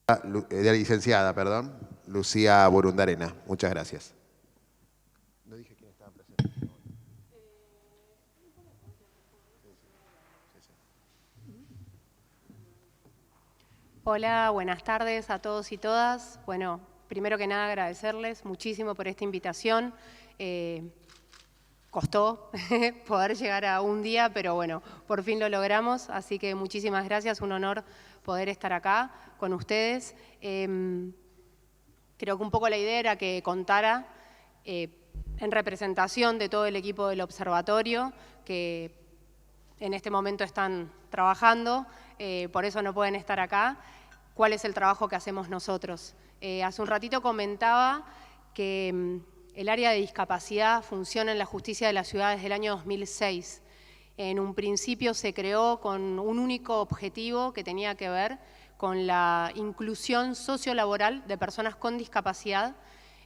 De la licenciada, perdón, Lucía Burundarena. Muchas gracias. No dije quién estaba presente. Hola, buenas tardes a todos y todas. Bueno, primero que nada agradecerles muchísimo por esta invitación. Costó poder llegar a un día, pero bueno, por fin lo logramos, así que muchísimas gracias, un honor poder estar acá con ustedes. Creo que un poco la idea era que contara en representación de todo el equipo del observatorio, que en este momento están trabajando, por eso no pueden estar acá, cuál es el trabajo que hacemos nosotros. Hace un ratito comentaba que el área de discapacidad funciona en la justicia de la ciudad desde el año 2006. En un principio se creó con un único objetivo que tenía que ver con la inclusión sociolaboral de personas con discapacidad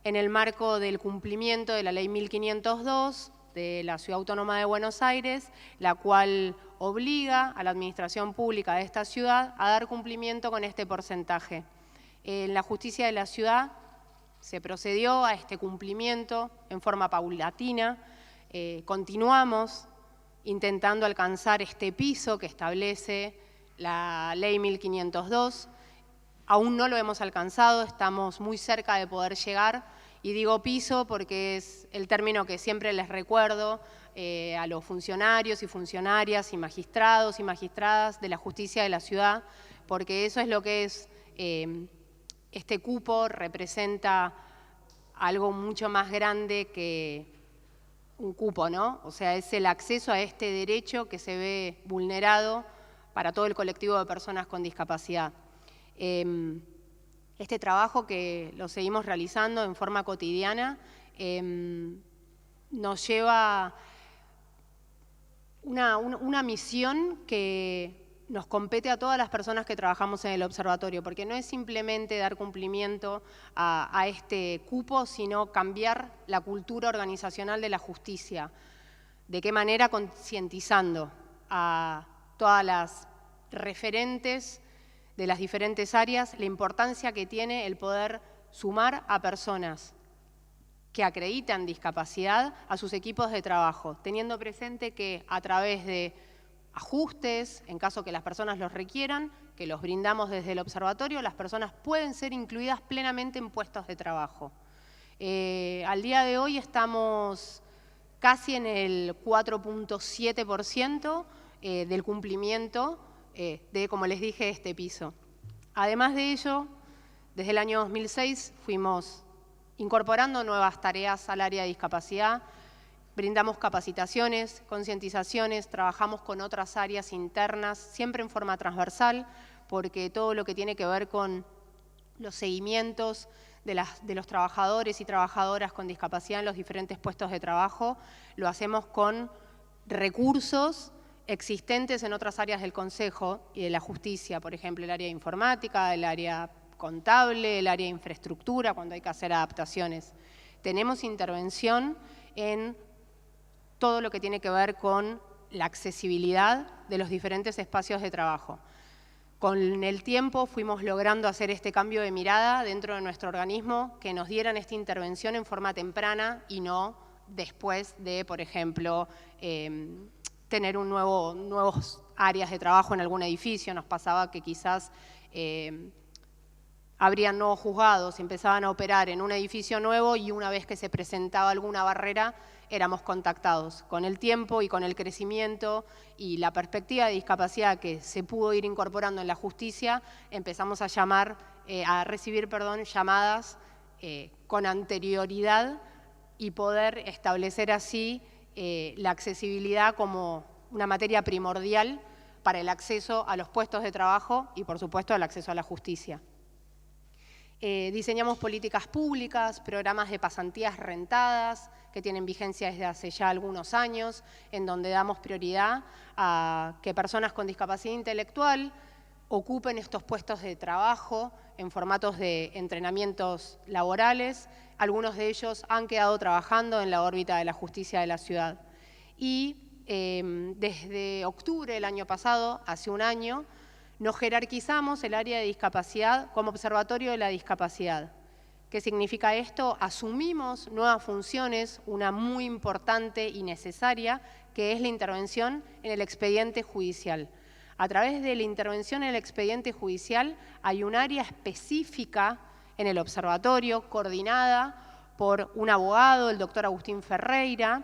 en el marco del cumplimiento de la Ley 1502 de la Ciudad Autónoma de Buenos Aires, la cual obliga a la administración pública de esta ciudad a dar cumplimiento con este porcentaje. En la justicia de la ciudad se procedió a este cumplimiento en forma paulatina, continuamos intentando alcanzar este piso que establece la Ley 1502, aún no lo hemos alcanzado, estamos muy cerca de poder llegar, y digo piso porque es el término que siempre les recuerdo a los funcionarios y funcionarias y magistrados y magistradas de la justicia de la ciudad, porque eso es lo que es. Este cupo representa algo mucho más grande que un cupo, ¿no? O sea, es el acceso a este derecho que se ve vulnerado para todo el colectivo de personas con discapacidad. Este trabajo que lo seguimos realizando en forma cotidiana nos lleva una misión que nos compete a todas las personas que trabajamos en el observatorio, porque no es simplemente dar cumplimiento a este cupo, sino cambiar la cultura organizacional de la justicia. ¿De qué manera? Concientizando a todas las referentes de las diferentes áreas la importancia que tiene el poder sumar a personas que acreditan discapacidad a sus equipos de trabajo, teniendo presente que a través de ajustes, en caso que las personas los requieran, que los brindamos desde el observatorio, las personas pueden ser incluidas plenamente en puestos de trabajo. Al día de hoy estamos casi en el 4.7% del cumplimiento de, como les dije, este piso. Además de ello, desde el año 2006 fuimos incorporando nuevas tareas al área de discapacidad, brindamos capacitaciones, concientizaciones, trabajamos con otras áreas internas, siempre en forma transversal, porque todo lo que tiene que ver con los seguimientos de los trabajadores y trabajadoras con discapacidad en los diferentes puestos de trabajo, lo hacemos con recursos existentes en otras áreas del Consejo y de la Justicia, por ejemplo, el área de informática, el área contable, el área de infraestructura, cuando hay que hacer adaptaciones. Tenemos intervención en todo lo que tiene que ver con la accesibilidad de los diferentes espacios de trabajo. Con el tiempo fuimos logrando hacer este cambio de mirada dentro de nuestro organismo, que nos dieran esta intervención en forma temprana y no después de, por ejemplo, tener nuevos áreas de trabajo en algún edificio. Nos pasaba que quizás habrían nuevos juzgados, empezaban a operar en un edificio nuevo y una vez que se presentaba alguna barrera, éramos contactados. Con el tiempo y con el crecimiento y la perspectiva de discapacidad que se pudo ir incorporando en la justicia, empezamos a recibir llamadas con anterioridad y poder establecer así la accesibilidad como una materia primordial para el acceso a los puestos de trabajo y, por supuesto, el acceso a la justicia. Diseñamos políticas públicas, programas de pasantías rentadas que tienen vigencia desde hace ya algunos años, en donde damos prioridad a que personas con discapacidad intelectual ocupen estos puestos de trabajo en formatos de entrenamientos laborales. Algunos de ellos han quedado trabajando en la órbita de la justicia de la ciudad. Y desde octubre del año pasado, hace un año, Nos jerarquizamos el área de discapacidad como observatorio de la discapacidad. ¿Qué significa esto? Asumimos nuevas funciones, una muy importante y necesaria, que es la intervención en el expediente judicial. A través de la intervención en el expediente judicial hay un área específica en el observatorio, coordinada por un abogado, el doctor Agustín Ferreira,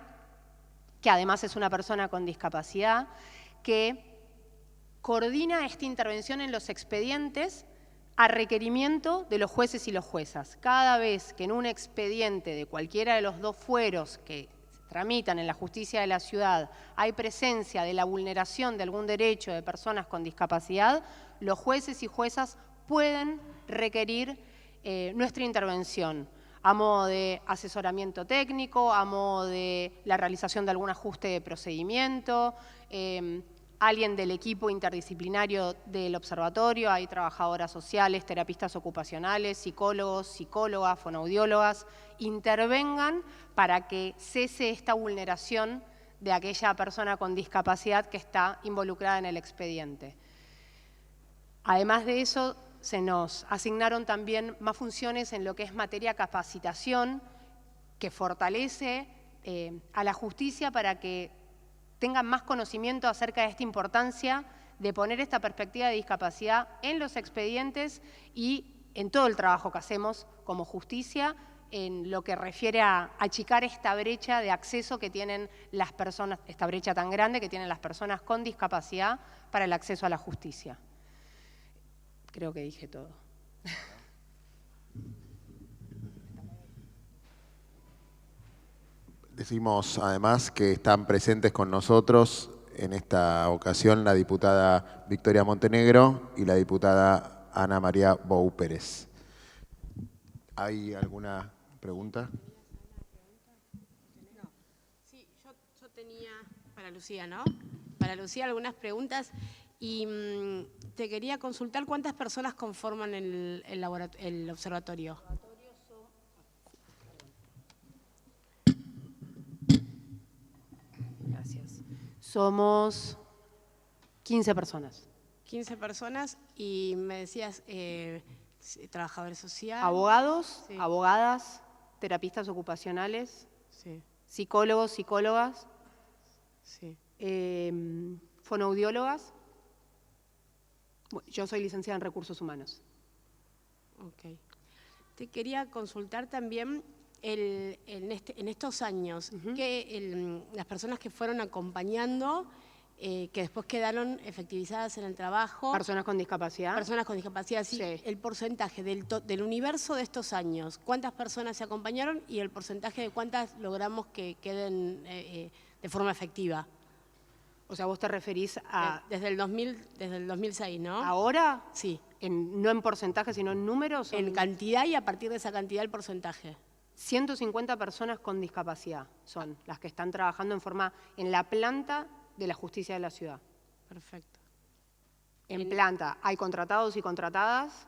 que además es una persona con discapacidad, que coordina esta intervención en los expedientes a requerimiento de los jueces y las juezas. Cada vez que en un expediente de cualquiera de los dos fueros que se tramitan en la justicia de la ciudad hay presencia de la vulneración de algún derecho de personas con discapacidad, los jueces y juezas pueden requerir nuestra intervención a modo de asesoramiento técnico, a modo de la realización de algún ajuste de procedimiento, alguien del equipo interdisciplinario del observatorio, hay trabajadoras sociales, terapistas ocupacionales, psicólogos, psicólogas, fonoaudiólogas, intervengan para que cese esta vulneración de aquella persona con discapacidad que está involucrada en el expediente. Además de eso, se nos asignaron también más funciones en lo que es materia capacitación, que fortalece a la justicia para que tengan más conocimiento acerca de esta importancia de poner esta perspectiva de discapacidad en los expedientes y en todo el trabajo que hacemos como justicia en lo que refiere a achicar esta brecha de acceso que tienen las personas, esta brecha tan grande que tienen las personas con discapacidad para el acceso a la justicia. Creo que dije todo. Decimos además que están presentes con nosotros en esta ocasión la diputada Victoria Montenegro y la diputada Ana María Bou Pérez. ¿Hay alguna pregunta? Sí, yo tenía para Lucía, ¿no? Para Lucía algunas preguntas y te quería consultar cuántas personas conforman el observatorio. Gracias. Somos 15 personas. 15 personas y me decías trabajadores sociales. Abogados, sí. Abogadas, terapistas ocupacionales, Sí. Psicólogos, psicólogas, Sí. fonoaudiólogas. Yo soy licenciada en Recursos Humanos. Ok. Te quería consultar también en estos años, las personas que fueron acompañando, que después quedaron efectivizadas en el trabajo. Personas con discapacidad. Personas con discapacidad, sí. Sí. El porcentaje del universo de estos años, ¿cuántas personas se acompañaron y el porcentaje de cuántas logramos que queden de forma efectiva? O sea, vos te referís a... Desde el 2006, ¿no? ¿Ahora? Sí. No en porcentaje, sino en números. En cantidad y a partir de esa cantidad el porcentaje. 150 personas con discapacidad son las que están trabajando en la planta de la justicia de la ciudad. Perfecto. En planta hay contratados y contratadas,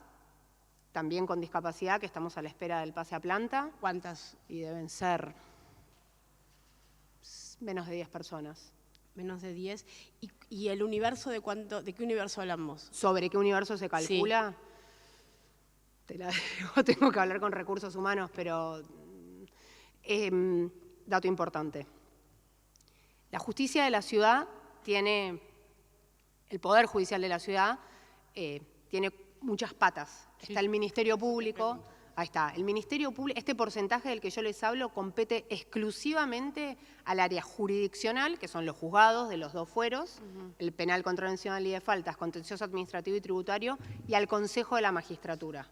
también con discapacidad, que estamos a la espera del pase a planta. ¿Cuántas? Y deben ser menos de 10 personas. Menos de 10. ¿Y el universo de qué universo hablamos? ¿Sobre qué universo se calcula? Sí. Te la digo, tengo que hablar con recursos humanos, pero dato importante. La justicia de la ciudad tiene, el Poder Judicial de la ciudad tiene muchas patas. Está el Ministerio Público, ahí está, el Ministerio Público, este porcentaje del que yo les hablo compete exclusivamente al área jurisdiccional, que son los juzgados de los dos fueros, el penal contravencional y de faltas, contencioso administrativo y tributario, y al Consejo de la Magistratura.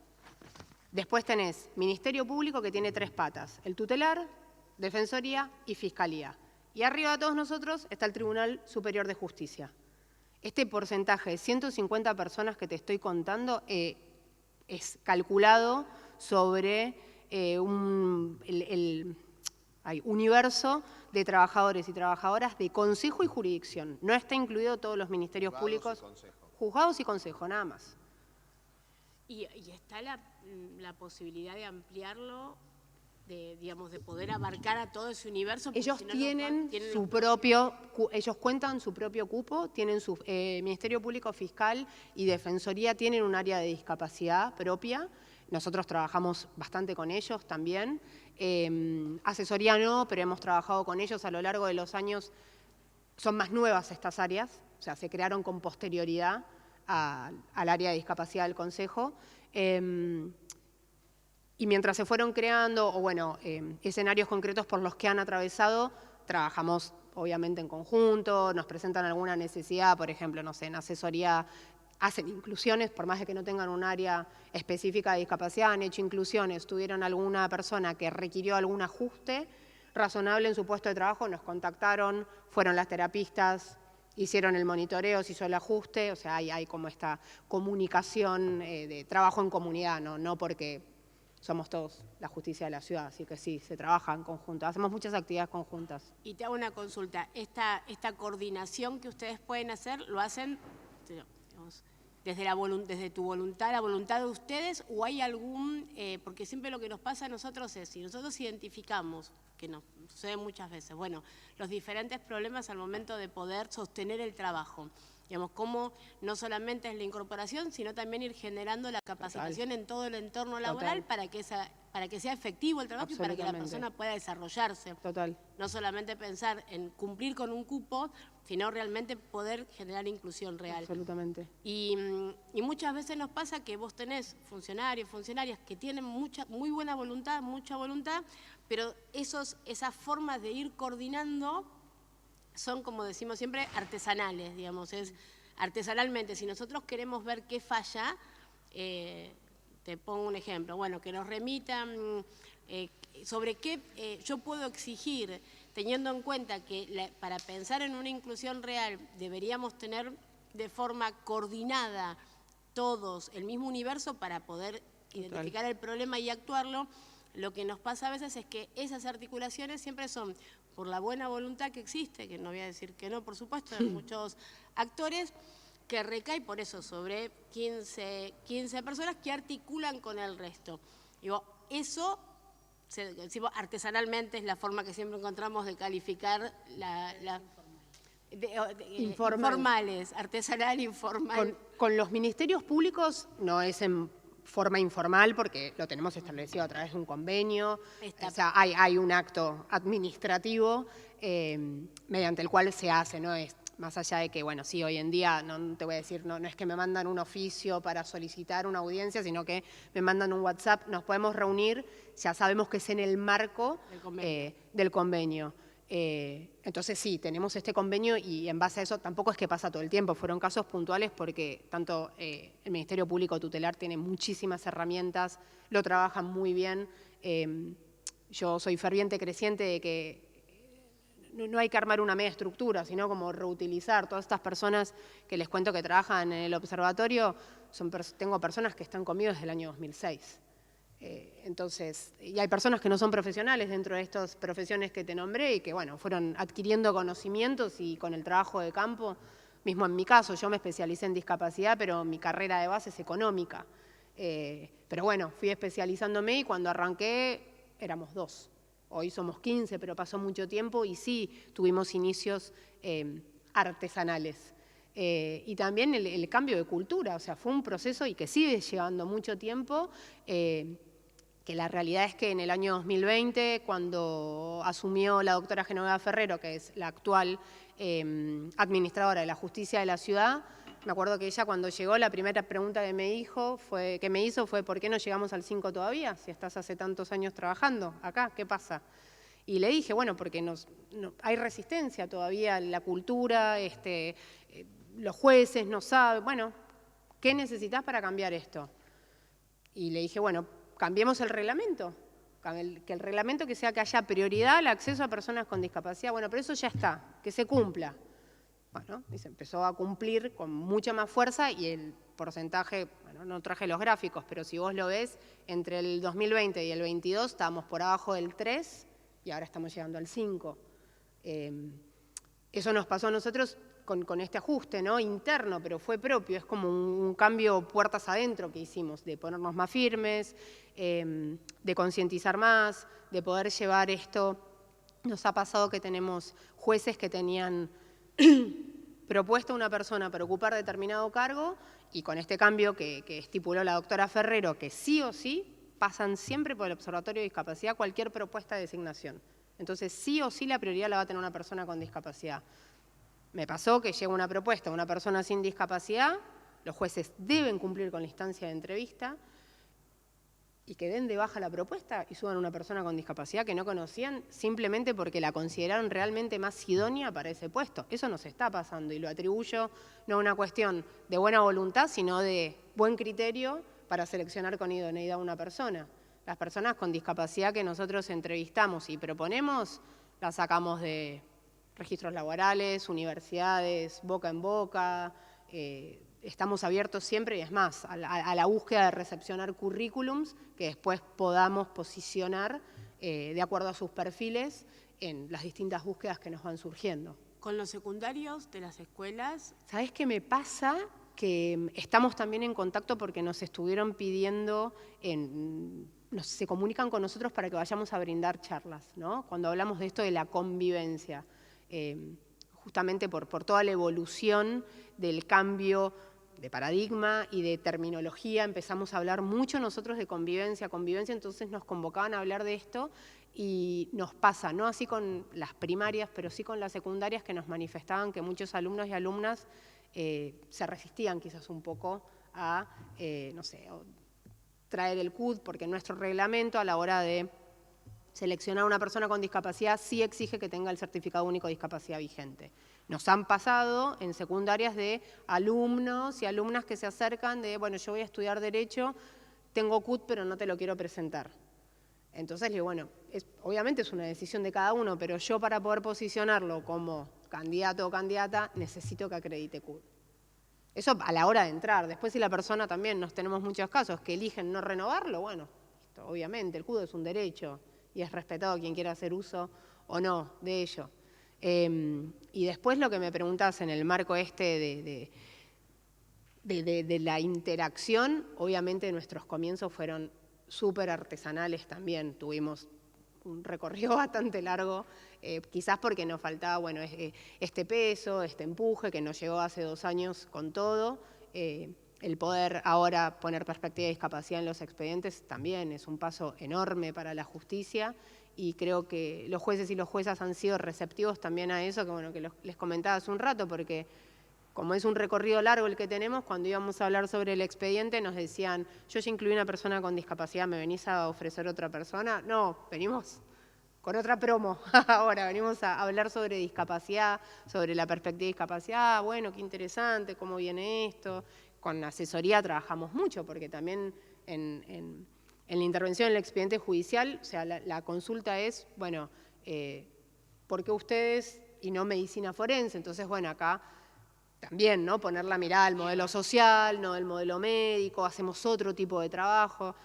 Después tenés Ministerio Público, que tiene 3 patas, el tutelar, Defensoría y Fiscalía. Y arriba de todos nosotros está el Tribunal Superior de Justicia. Este porcentaje de 150 personas que te estoy contando es calculado sobre el universo de trabajadores y trabajadoras de consejo y jurisdicción. No está incluido todos los ministerios públicos, juzgados y consejo, nada más. ¿Y está la posibilidad de ampliarlo digamos, de poder abarcar a todo ese universo. Ellos si no, tienen tienen su propio, ellos cuentan su propio cupo, tienen su Ministerio Público Fiscal y Defensoría tienen un área de discapacidad propia. Nosotros trabajamos bastante con ellos también. Asesoría no, pero hemos trabajado con ellos a lo largo de los años. Son más nuevas estas áreas, o sea, se crearon con posterioridad al área de discapacidad del Consejo. Y mientras se fueron creando, o bueno, escenarios concretos por los que han atravesado, trabajamos obviamente en conjunto, nos presentan alguna necesidad, por ejemplo, no sé, en asesoría hacen inclusiones, por más de que no tengan un área específica de discapacidad, han hecho inclusiones, tuvieron alguna persona que requirió algún ajuste razonable en su puesto de trabajo, nos contactaron, fueron las terapistas, hicieron el monitoreo, se hizo el ajuste, o sea, hay como esta comunicación de trabajo en comunidad, no porque somos todos la justicia de la ciudad, así que sí, se trabaja en conjunto, hacemos muchas actividades conjuntas. Y te hago una consulta, esta coordinación que ustedes pueden hacer, ¿lo hacen, digamos, desde tu voluntad, la voluntad de ustedes, o hay algún, porque siempre lo que nos pasa a nosotros es, si nosotros identificamos, que nos sucede muchas veces, bueno, los diferentes problemas al momento de poder sostener el trabajo, digamos, cómo no solamente es la incorporación, sino también ir generando la capacitación en todo el entorno laboral para que sea efectivo el trabajo y para que la persona pueda desarrollarse. Total. No solamente pensar en cumplir con un cupo, sino realmente poder generar inclusión real. Absolutamente. Y muchas veces nos pasa que vos tenés funcionarios, funcionarias que tienen muy buena voluntad, mucha voluntad, pero esas formas de ir coordinando son, como decimos siempre, artesanales, digamos, es artesanalmente. Si nosotros queremos ver qué falla, te pongo un ejemplo, bueno, que nos remitan sobre qué yo puedo exigir, teniendo en cuenta que para pensar en una inclusión real deberíamos tener de forma coordinada todos el mismo universo para poder identificar el problema y actuarlo. Lo que nos pasa a veces es que esas articulaciones siempre son por la buena voluntad que existe, que no voy a decir que no, por supuesto, de muchos actores, que recae por eso sobre 15 personas que articulan con el resto. Digo, eso, artesanalmente, es la forma que siempre encontramos de calificar informales, artesanal, informal. Con los ministerios públicos no es en forma informal porque lo tenemos establecido a través de un convenio, o sea, hay un acto administrativo mediante el cual se hace, ¿no? Es más allá de que, bueno, sí, hoy en día, no te voy a decir, no es que me mandan un oficio para solicitar una audiencia, sino que me mandan un WhatsApp, nos podemos reunir, ya sabemos que es en el marco del convenio. Entonces sí, tenemos este convenio y en base a eso tampoco es que pasa todo el tiempo, fueron casos puntuales porque tanto el Ministerio Público Tutelar tiene muchísimas herramientas, lo trabajan muy bien. Yo soy ferviente creciente de que no hay que armar una media estructura, sino como reutilizar todas estas personas que les cuento que trabajan en el observatorio, tengo personas que están conmigo desde el año 2006. Entonces, y hay personas que no son profesionales dentro de estas profesiones que te nombré y que, bueno, fueron adquiriendo conocimientos y con el trabajo de campo, mismo en mi caso, yo me especialicé en discapacidad, pero mi carrera de base es económica. Pero bueno, fui especializándome y cuando arranqué éramos 2. Hoy somos 15, pero pasó mucho tiempo y sí tuvimos inicios artesanales. Y también el cambio de cultura, o sea, fue un proceso y que sigue llevando mucho tiempo, que la realidad es que en el año 2020, cuando asumió la doctora Genoveva Ferrero, que es la actual administradora de la justicia de la ciudad, me acuerdo que ella cuando llegó, la primera pregunta que me hizo fue ¿por qué no llegamos al 5 todavía? Si estás hace tantos años trabajando acá, ¿qué pasa? Y le dije, bueno, porque hay resistencia todavía en la cultura, los jueces no saben, bueno, ¿qué necesitas para cambiar esto? Y le dije, bueno, cambiemos el reglamento, que el reglamento que sea que haya prioridad al acceso a personas con discapacidad, bueno, pero eso ya está, que se cumpla. Bueno, y se empezó a cumplir con mucha más fuerza y el porcentaje, bueno, no traje los gráficos, pero si vos lo ves, entre el 2020 y el 22 estábamos por abajo del 3 y ahora estamos llegando al 5. Eso nos pasó a nosotros con este ajuste, ¿no? Interno, pero fue propio, es como un cambio puertas adentro que hicimos, de ponernos más firmes, de concientizar más, de poder llevar esto. Nos ha pasado que tenemos jueces que tenían propuesta a una persona para ocupar determinado cargo y con este cambio que estipuló la doctora Ferrero, que sí o sí pasan siempre por el Observatorio de Discapacidad cualquier propuesta de designación. Entonces, sí o sí la prioridad la va a tener una persona con discapacidad. Me pasó que llega una propuesta a una persona sin discapacidad, los jueces deben cumplir con la instancia de entrevista y que den de baja la propuesta y suban a una persona con discapacidad que no conocían simplemente porque la consideraron realmente más idónea para ese puesto. Eso nos está pasando y lo atribuyo no a una cuestión de buena voluntad, sino de buen criterio para seleccionar con idoneidad a una persona. Las personas con discapacidad que nosotros entrevistamos y proponemos, las sacamos de registros laborales, universidades, boca en boca, estamos abiertos siempre y es más, a la búsqueda de recepcionar currículums que después podamos posicionar de acuerdo a sus perfiles en las distintas búsquedas que nos van surgiendo. Con los secundarios de las escuelas. ¿Sabés qué me pasa? Que estamos también en contacto porque nos estuvieron pidiendo, se comunican con nosotros para que vayamos a brindar charlas, ¿no? Cuando hablamos de esto de la convivencia, justamente por toda la evolución del cambio de paradigma y de terminología, empezamos a hablar mucho nosotros de convivencia, entonces nos convocaban a hablar de esto y nos pasa, no así con las primarias, pero sí con las secundarias, que nos manifestaban que muchos alumnos y alumnas se resistían quizás un poco a, no sé, traer el CUD, porque nuestro reglamento a la hora de seleccionar a una persona con discapacidad sí exige que tenga el certificado único de discapacidad vigente. Nos han pasado en secundarias de alumnos y alumnas que se acercan de, bueno, yo voy a estudiar Derecho, tengo CUD, pero no te lo quiero presentar. Entonces, le digo, bueno, obviamente es una decisión de cada uno, pero yo para poder posicionarlo como candidato o candidata necesito que acredite CUD. Eso a la hora de entrar. Después, si la persona también, nos tenemos muchos casos que eligen no renovarlo, bueno, listo, obviamente el CUD es un derecho y es respetado quien quiera hacer uso o no de ello. Y después lo que me preguntás en el marco de la interacción, obviamente nuestros comienzos fueron súper artesanales también, tuvimos un recorrido bastante largo, quizás porque nos faltaba, bueno, este peso, este empuje que nos llegó hace 2 años con todo. El poder ahora poner perspectiva de discapacidad en los expedientes también es un paso enorme para la justicia y creo que los jueces y las juezas han sido receptivos también a eso, que bueno, que les comentaba hace un rato, porque como es un recorrido largo el que tenemos, cuando íbamos a hablar sobre el expediente nos decían, yo ya incluí una persona con discapacidad, ¿me venís a ofrecer otra persona? No, venimos con otra promo ahora, venimos a hablar sobre discapacidad, sobre la perspectiva de discapacidad, bueno, qué interesante, cómo viene esto. Con asesoría trabajamos mucho, porque también en la intervención en el expediente judicial, o sea, la consulta es, bueno, ¿por qué ustedes y no medicina forense? Entonces, bueno, acá también, ¿no? Poner la mirada al modelo social, no del modelo médico, hacemos otro tipo de trabajo,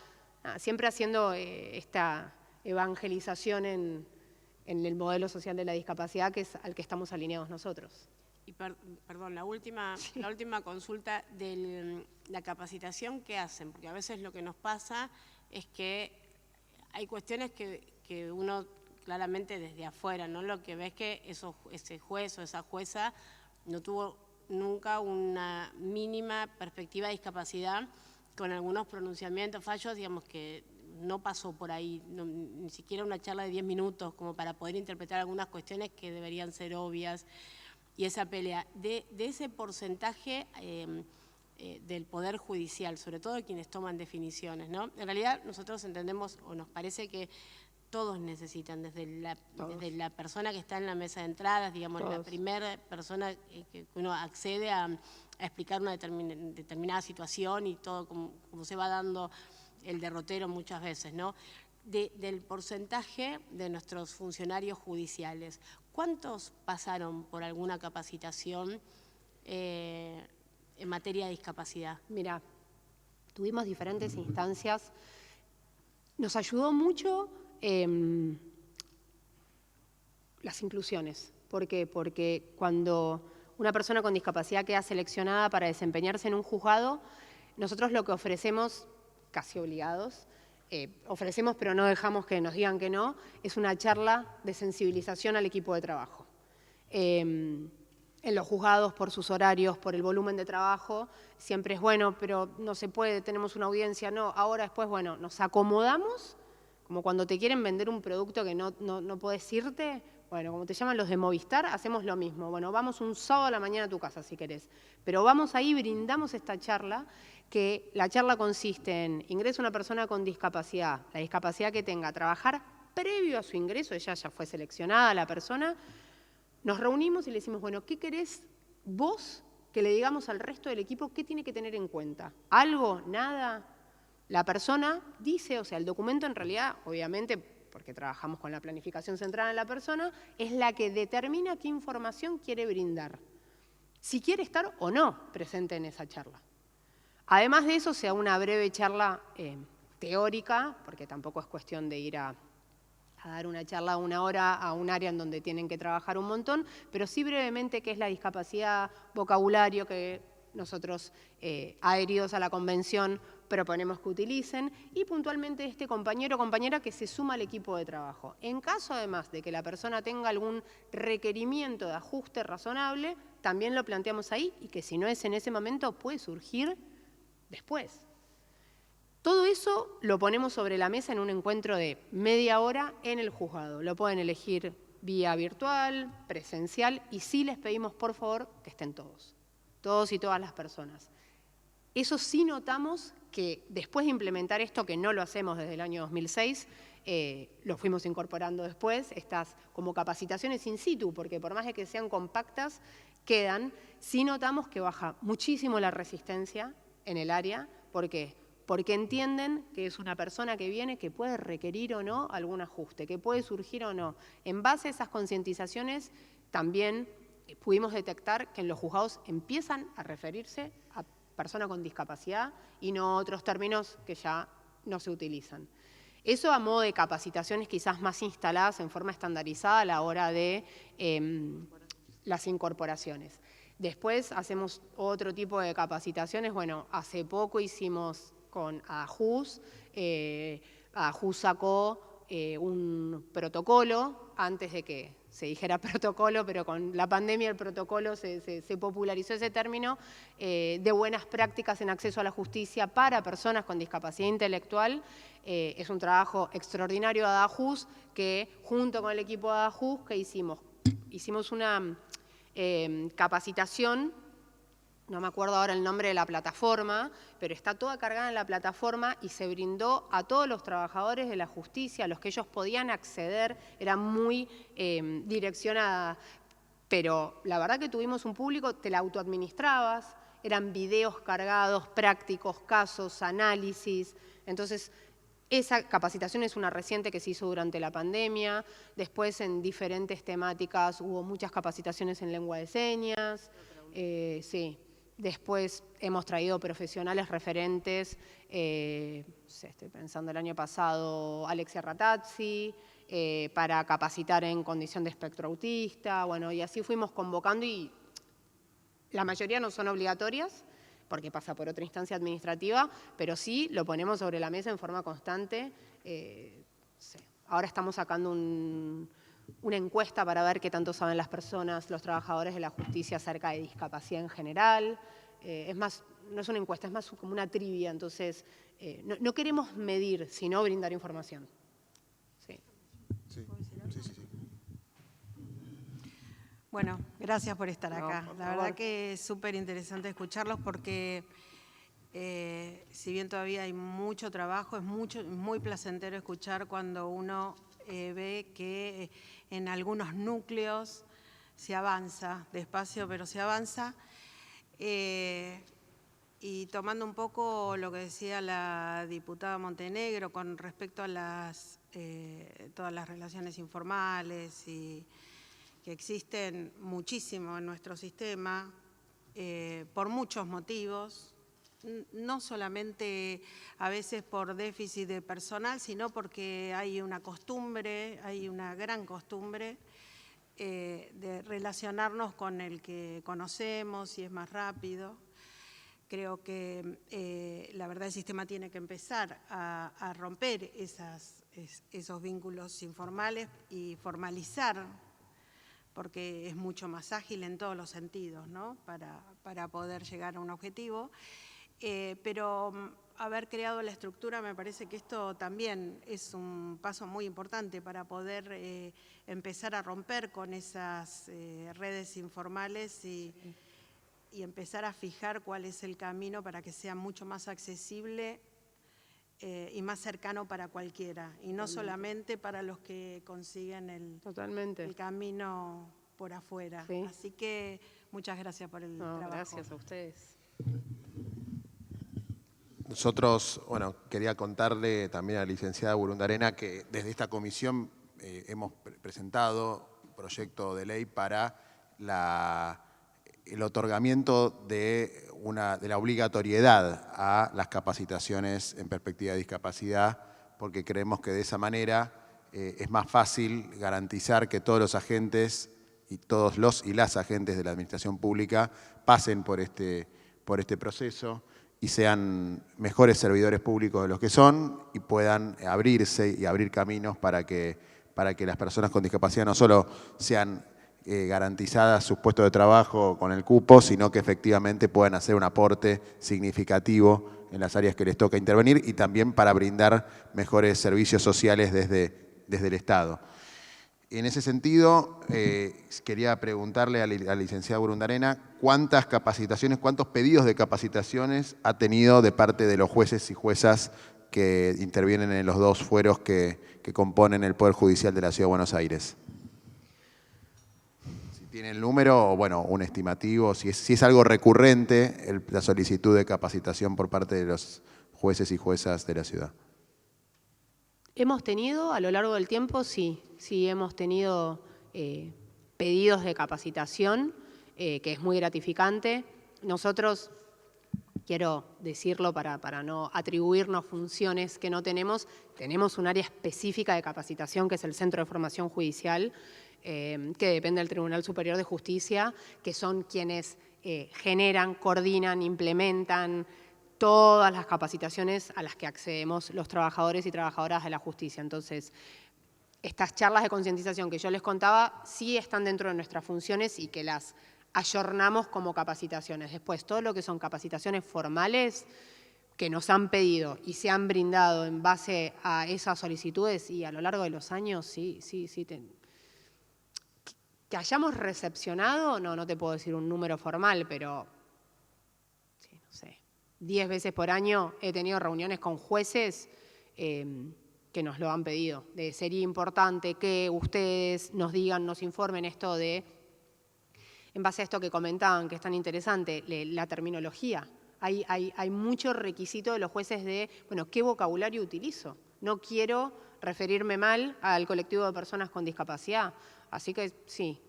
siempre haciendo esta evangelización en el modelo social de la discapacidad, que es al que estamos alineados nosotros. Y perdón, la última consulta de la capacitación que hacen, porque a veces lo que nos pasa es que hay cuestiones que uno claramente desde afuera, ¿no? Lo que ve es que ese juez o esa jueza no tuvo nunca una mínima perspectiva de discapacidad, con algunos pronunciamientos, fallos, digamos que no pasó por ahí, ni siquiera una charla de 10 minutos como para poder interpretar algunas cuestiones que deberían ser obvias. Y esa pelea, de ese porcentaje del Poder Judicial, sobre todo de quienes toman definiciones, ¿no? En realidad nosotros entendemos, o nos parece que todos necesitan, desde la persona que está en la mesa de entradas, digamos, la primera persona que uno accede a explicar una determinada situación y todo como se va dando el derrotero muchas veces, ¿no? Del porcentaje de nuestros funcionarios judiciales, ¿cuántos pasaron por alguna capacitación en materia de discapacidad? Mira, tuvimos diferentes instancias. Nos ayudó mucho las inclusiones. ¿Por qué? Porque cuando una persona con discapacidad queda seleccionada para desempeñarse en un juzgado, nosotros lo que ofrecemos, casi obligados, ofrecemos pero no dejamos que nos digan que no, es una charla de sensibilización al equipo de trabajo. En los juzgados, por sus horarios, por el volumen de trabajo, siempre es bueno, pero no se puede, tenemos una audiencia, no, ahora después, bueno, nos acomodamos, como cuando te quieren vender un producto que no podés irte, bueno, como te llaman los de Movistar, hacemos lo mismo. Bueno, vamos un sábado a la mañana a tu casa si querés, pero vamos ahí, brindamos esta charla, que la charla consiste en ingresa una persona con discapacidad, la discapacidad que tenga, trabajar previo a su ingreso, ella ya fue seleccionada la persona, nos reunimos y le decimos, bueno, ¿qué querés vos que le digamos al resto del equipo qué tiene que tener en cuenta? ¿Algo? ¿Nada? La persona dice, o sea, el documento en realidad, obviamente, porque trabajamos con la planificación centrada en la persona, es la que determina qué información quiere brindar. Si quiere estar o no presente en esa charla. Además de eso, sea una breve charla teórica, porque tampoco es cuestión de ir a dar una charla de 1 hora a un área en donde tienen que trabajar un montón, pero sí brevemente qué es la discapacidad, vocabulario que nosotros, adheridos a la convención, proponemos que utilicen, y puntualmente este compañero o compañera que se suma al equipo de trabajo. En caso, además, de que la persona tenga algún requerimiento de ajuste razonable, también lo planteamos ahí, y que si no es en ese momento, puede surgir después. Todo eso lo ponemos sobre la mesa en un encuentro de media hora en el juzgado. Lo pueden elegir vía virtual, presencial, y sí les pedimos, por favor, que estén todos y todas las personas. Eso sí notamos que después de implementar esto, que no lo hacemos desde el año 2006, lo fuimos incorporando después, estas como capacitaciones in situ, porque por más de que sean compactas, quedan, sí notamos que baja muchísimo la resistencia en el área. ¿Por qué? Porque entienden que es una persona que viene que puede requerir o no algún ajuste, que puede surgir o no. En base a esas concientizaciones también pudimos detectar que en los juzgados empiezan a referirse a persona con discapacidad y no otros términos que ya no se utilizan. Eso a modo de capacitaciones quizás más instaladas en forma estandarizada a la hora de las incorporaciones. Después hacemos otro tipo de capacitaciones. Bueno, hace poco hicimos con ADAJUS. ADAJUS sacó un protocolo antes de que se dijera protocolo, pero con la pandemia el protocolo se popularizó ese término, de buenas prácticas en acceso a la justicia para personas con discapacidad intelectual. Es un trabajo extraordinario de ADAJUS que junto con el equipo de ADAJUS que hicimos una capacitación, no me acuerdo ahora el nombre de la plataforma, pero está toda cargada en la plataforma y se brindó a todos los trabajadores de la justicia, a los que ellos podían acceder, era muy direccionada, pero la verdad que tuvimos un público, te la autoadministrabas, eran videos cargados, prácticos, casos, análisis. Entonces, esa capacitación es una reciente que se hizo durante la pandemia. Después, en diferentes temáticas, hubo muchas capacitaciones en lengua de señas. Sí. Después hemos traído profesionales referentes, estoy pensando el año pasado, Alexia Ratazzi, para capacitar en condición de espectro autista, bueno, y así fuimos convocando y la mayoría no son obligatorias, porque pasa por otra instancia administrativa, pero sí lo ponemos sobre la mesa en forma constante. Sí. Ahora estamos sacando una encuesta para ver qué tanto saben las personas, los trabajadores de la justicia acerca de discapacidad en general. Es más, no es una encuesta, es más como una trivia, entonces no queremos medir, sino brindar información. Sí. Sí. Bueno, gracias por estar acá. No, por la favor. verdad que es súper interesante escucharlos porque si bien todavía hay mucho trabajo, es muy placentero escuchar cuando uno ve que en algunos núcleos se avanza, despacio pero se avanza. Y tomando un poco lo que decía la diputada Montenegro con respecto a todas las relaciones informales y que existen muchísimo en nuestro sistema por muchos motivos, no solamente a veces por déficit de personal, sino porque hay una costumbre, hay una gran costumbre de relacionarnos con el que conocemos y es más rápido. Creo que la verdad el sistema tiene que empezar a romper esos vínculos informales y formalizar, porque es mucho más ágil en todos los sentidos, ¿no? Para poder llegar a un objetivo. Pero haber creado la estructura, me parece que esto también es un paso muy importante para poder empezar a romper con esas redes informales y empezar a fijar cuál es el camino para que sea mucho más accesible y más cercano para cualquiera, y no solamente para los que consiguen el camino por afuera. Sí. Así que muchas gracias por el trabajo. Gracias a ustedes. Nosotros, bueno, quería contarle también a la licenciada Burundarena que desde esta comisión hemos presentado un proyecto de ley para el otorgamiento de la obligatoriedad a las capacitaciones en perspectiva de discapacidad, porque creemos que de esa manera es más fácil garantizar que todos los agentes y todos los y las agentes de la administración pública pasen por este proceso y sean mejores servidores públicos de los que son y puedan abrirse y abrir caminos para que las personas con discapacidad no solo sean garantizadas sus puestos de trabajo con el cupo, sino que efectivamente puedan hacer un aporte significativo en las áreas que les toca intervenir y también para brindar mejores servicios sociales desde el Estado. En ese sentido, quería preguntarle a la licenciada Burundarena cuántas capacitaciones, cuántos pedidos de capacitaciones ha tenido de parte de los jueces y juezas que intervienen en los dos fueros que componen el Poder Judicial de la Ciudad de Buenos Aires. Si tiene el número, o bueno, un estimativo, si es algo recurrente la solicitud de capacitación por parte de los jueces y juezas de la ciudad. Hemos tenido, a lo largo del tiempo, sí hemos tenido pedidos de capacitación, que es muy gratificante. Nosotros, quiero decirlo para no atribuirnos funciones que no tenemos un área específica de capacitación, que es el Centro de Formación Judicial, que depende del Tribunal Superior de Justicia, que son quienes generan, coordinan, implementan todas las capacitaciones a las que accedemos los trabajadores y trabajadoras de la justicia. Entonces, estas charlas de concientización que yo les contaba sí están dentro de nuestras funciones y que las ayornamos como capacitaciones. Después, todo lo que son capacitaciones formales que nos han pedido y se han brindado en base a esas solicitudes y a lo largo de los años, sí. Que hayamos recepcionado, no te puedo decir un número formal, pero sí, no sé, 10 veces por año he tenido reuniones con jueces que nos lo han pedido. Sería importante que ustedes nos digan, nos informen esto de, en base a esto que comentaban, que es tan interesante, la terminología. Hay mucho requisito de los jueces de, bueno, ¿qué vocabulario utilizo? No quiero referirme mal al colectivo de personas con discapacidad. Así que sí.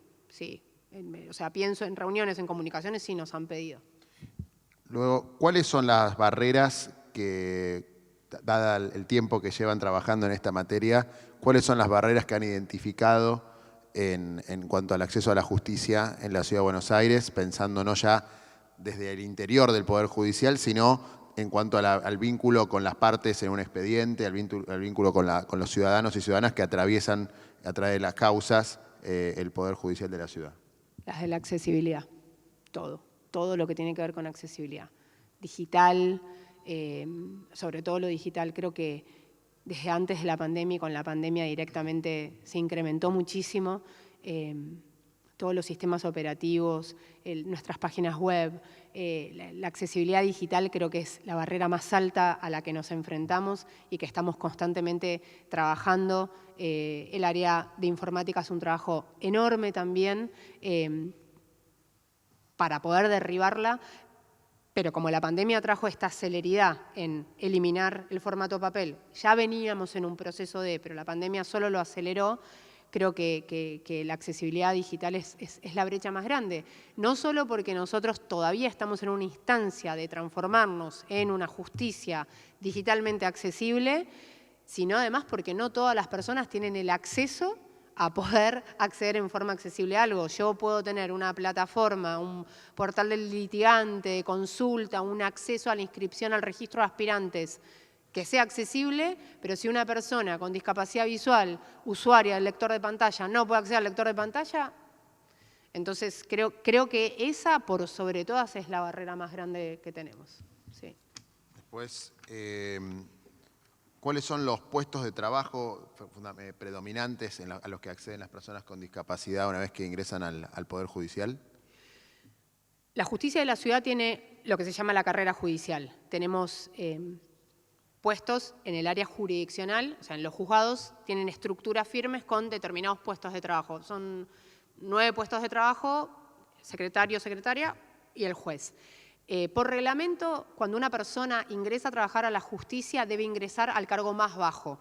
O sea, pienso en reuniones, en comunicaciones, sí nos han pedido. Luego, ¿cuáles son las barreras que, dada el tiempo que llevan trabajando en esta materia, cuáles son las barreras que han identificado en cuanto al acceso a la justicia en la Ciudad de Buenos Aires, pensando no ya desde el interior del Poder Judicial, sino en cuanto al vínculo con las partes en un expediente, al vínculo con los ciudadanos y ciudadanas que atraviesan a través de las causas el Poder Judicial de la ciudad? Las de la accesibilidad, todo lo que tiene que ver con accesibilidad. Digital, sobre todo lo digital, creo que desde antes de la pandemia y con la pandemia directamente se incrementó muchísimo. Todos los sistemas operativos, nuestras páginas web, la accesibilidad digital creo que es la barrera más alta a la que nos enfrentamos y que estamos constantemente trabajando. El área de informática hace un trabajo enorme también para poder derribarla, pero como la pandemia trajo esta celeridad en eliminar el formato papel, ya veníamos en un proceso pero la pandemia solo lo aceleró. Creo que la accesibilidad digital es la brecha más grande, no solo porque nosotros todavía estamos en una instancia de transformarnos en una justicia digitalmente accesible, sino además porque no todas las personas tienen el acceso a poder acceder en forma accesible a algo. Yo puedo tener una plataforma, un portal del litigante, consulta, un acceso a la inscripción al registro de aspirantes que sea accesible, pero si una persona con discapacidad visual, usuaria del lector de pantalla, no puede acceder al lector de pantalla, entonces creo que esa, por sobre todas, es la barrera más grande que tenemos. Sí. Después, ¿cuáles son los puestos de trabajo predominantes a los que acceden las personas con discapacidad una vez que ingresan al Poder Judicial? La justicia de la ciudad tiene lo que se llama la carrera judicial. Tenemos puestos en el área jurisdiccional, o sea, en los juzgados tienen estructuras firmes con determinados puestos de trabajo. Son 9 puestos de trabajo, secretario, secretaria y el juez. Por reglamento, cuando una persona ingresa a trabajar a la justicia, debe ingresar al cargo más bajo.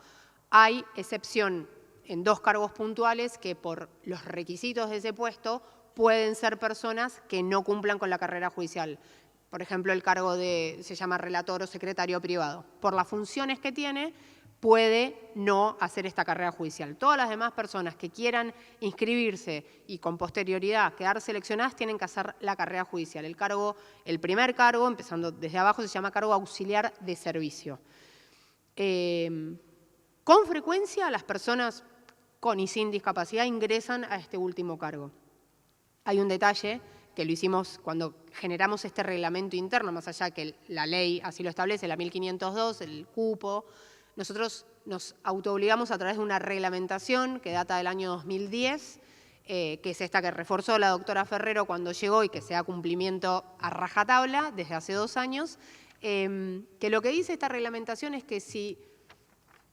Hay excepción en 2 cargos puntuales que por los requisitos de ese puesto pueden ser personas que no cumplan con la carrera judicial. Por ejemplo, el cargo se llama relator o secretario privado. Por las funciones que tiene, puede no hacer esta carrera judicial. Todas las demás personas que quieran inscribirse y con posterioridad quedar seleccionadas tienen que hacer la carrera judicial. El primer cargo, empezando desde abajo, se llama cargo auxiliar de servicio. Con frecuencia las personas con y sin discapacidad ingresan a este último cargo. Hay un detalle que lo hicimos cuando generamos este reglamento interno, más allá que la ley así lo establece, la 1502, el cupo. Nosotros nos autoobligamos a través de una reglamentación que data del año 2010, que es esta que reforzó la doctora Ferrero cuando llegó y que se da cumplimiento a rajatabla desde hace 2 años, que lo que dice esta reglamentación es que si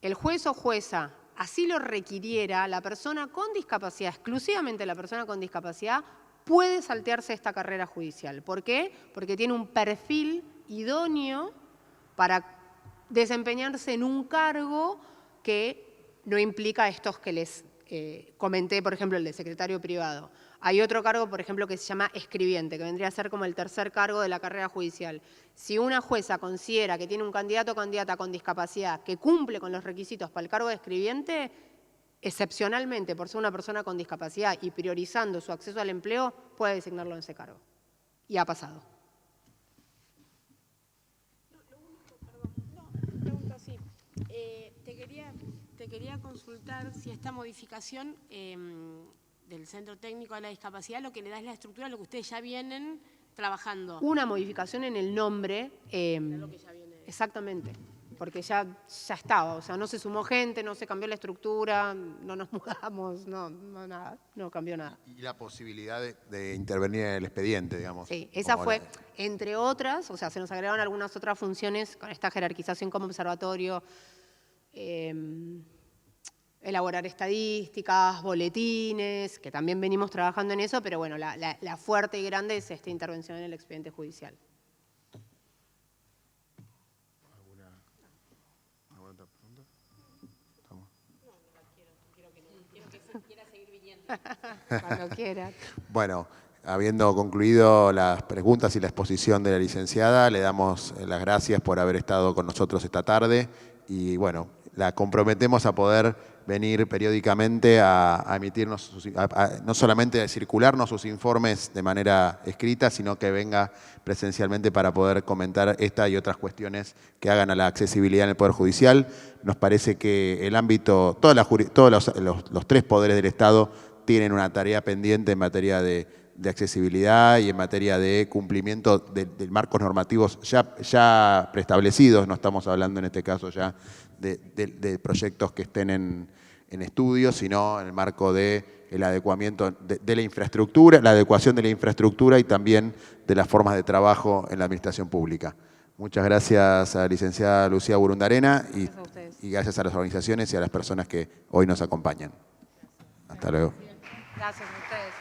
el juez o jueza así lo requiriera, la persona con discapacidad, exclusivamente la persona con discapacidad, puede saltearse esta carrera judicial. ¿Por qué? Porque tiene un perfil idóneo para desempeñarse en un cargo que no implica estos que les comenté, por ejemplo, el de secretario privado. Hay otro cargo, por ejemplo, que se llama escribiente, que vendría a ser como el tercer cargo de la carrera judicial. Si una jueza considera que tiene un candidato o candidata con discapacidad que cumple con los requisitos para el cargo de escribiente, excepcionalmente, por ser una persona con discapacidad y priorizando su acceso al empleo, puede designarlo en ese cargo. Y ha pasado. Pregunto así. Te quería consultar si esta modificación del Centro Técnico de la Discapacidad lo que le da es la estructura a lo que ustedes ya vienen trabajando. Una modificación en el nombre. Lo que ya viene. Exactamente. Porque ya estaba, o sea, no se sumó gente, no se cambió la estructura, no nos mudamos, nada, no cambió nada. Y la posibilidad de intervenir en el expediente, digamos. Sí, esa fue, entre otras, o sea, se nos agregaron algunas otras funciones con esta jerarquización como observatorio, elaborar estadísticas, boletines, que también venimos trabajando en eso, pero bueno, la fuerte y grande es esta intervención en el expediente judicial. Cuando quiera. Bueno, habiendo concluido las preguntas y la exposición de la licenciada, le damos las gracias por haber estado con nosotros esta tarde y bueno, la comprometemos a poder venir periódicamente a emitirnos, no solamente a circularnos sus informes de manera escrita, sino que venga presencialmente para poder comentar esta y otras cuestiones que hagan a la accesibilidad en el Poder Judicial. Nos parece que el ámbito, todos los 3 poderes del Estado tienen una tarea pendiente en materia de accesibilidad y en materia de cumplimiento de marcos normativos ya preestablecidos. No estamos hablando en este caso ya de proyectos que estén en estudio, sino en el marco del adecuamiento de la infraestructura, la adecuación de la infraestructura y también de las formas de trabajo en la administración pública. Muchas gracias a la licenciada Lucía Burundarena y gracias a las organizaciones y a las personas que hoy nos acompañan. Hasta luego. Gracias a ustedes.